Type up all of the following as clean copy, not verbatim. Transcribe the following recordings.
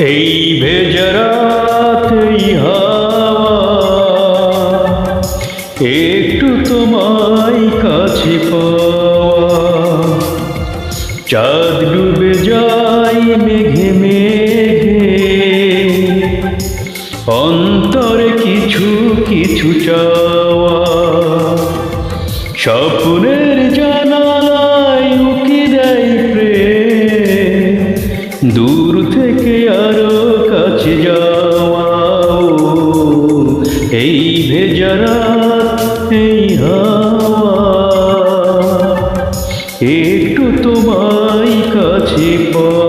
এই ভেজরাতেই হাওয়া একটু তোমায় কাছে পাওয়া, চাঁদ ডুবে যায় মেঘে মেঘে, অন্তরে কিছু কিছু চাওয়া, স্বপ্নের জানালায় উকি দেয় প্রেম, দূর থেকে আরো কাছে যাওয়া। এই ভেজা রাত এই হাওয়া একটু তোমায় কাছে পাওয়া।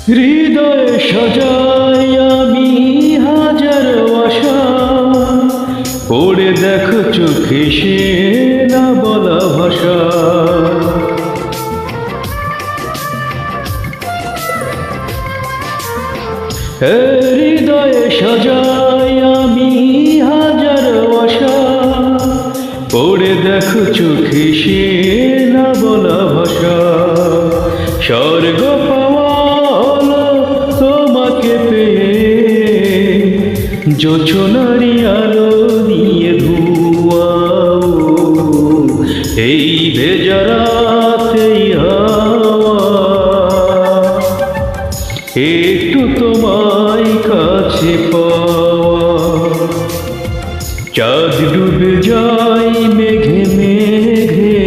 হৃদয় সাজাই আমি হাজার আশা, পড়ে দেখো চোখে সে না বলা ভাষা। হৃদয় সাজাই আমি হাজার আশা, পড়ে দেখো চোখে সে না বলা ভাষা। স্বর্গ পাওয়া তোমাকে পেয়ে, জোছনারি আলো নিয়ে ধোয়া। এই ভেজা রাতেই হাওয়া একটু তোমায় কাছে পাওয়া, চাঁদ ডুবে যায় মেঘে মেঘে,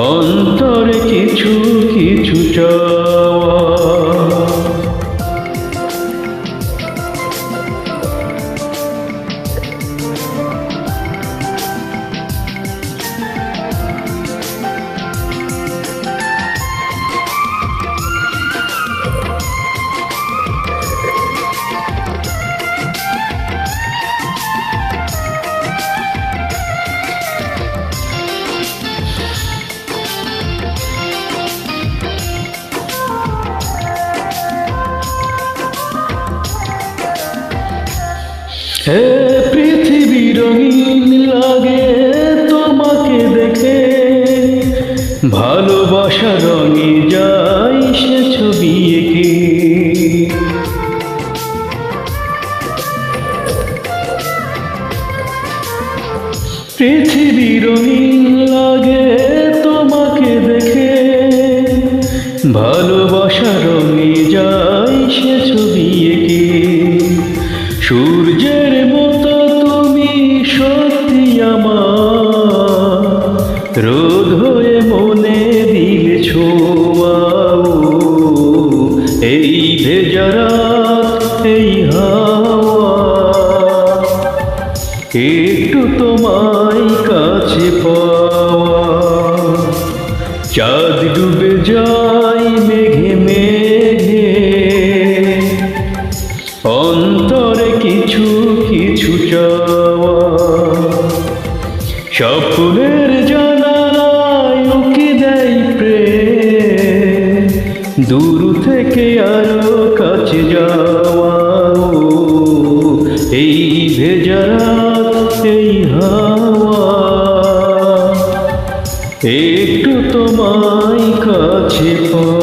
অন্তরে কিছু কিছু চাওয়া। হে পৃথিবী রঙিন লাগে তোমাকে দেখে, ভালোবাসা রঙে যায় সে ছবি এঁকে। পৃথিবী রঙিন লাগে তোমাকে দেখে, ভালোবাসা রঙে যায় সে ছবি এঁকে। সূর্যের মতো তুমি সত্যি আমার, রোদ হয়ে মনে দিলে ছোঁয়া। এই ভেজা রাত এই হাওয়া একটু তোমায় কাছে পাওয়া, চাঁদ ডুবে যায় মেঘে মেঘে, অন্তরে কিছু কিছু চাওয়া। স্বপ্নের জানালায় উকি দেয় প্রেম, দূর থেকে আরো কাছে যাওয়া। এই ভেজা রাত এই হাওয়া একটু তোমায় কাছে পাওয়া।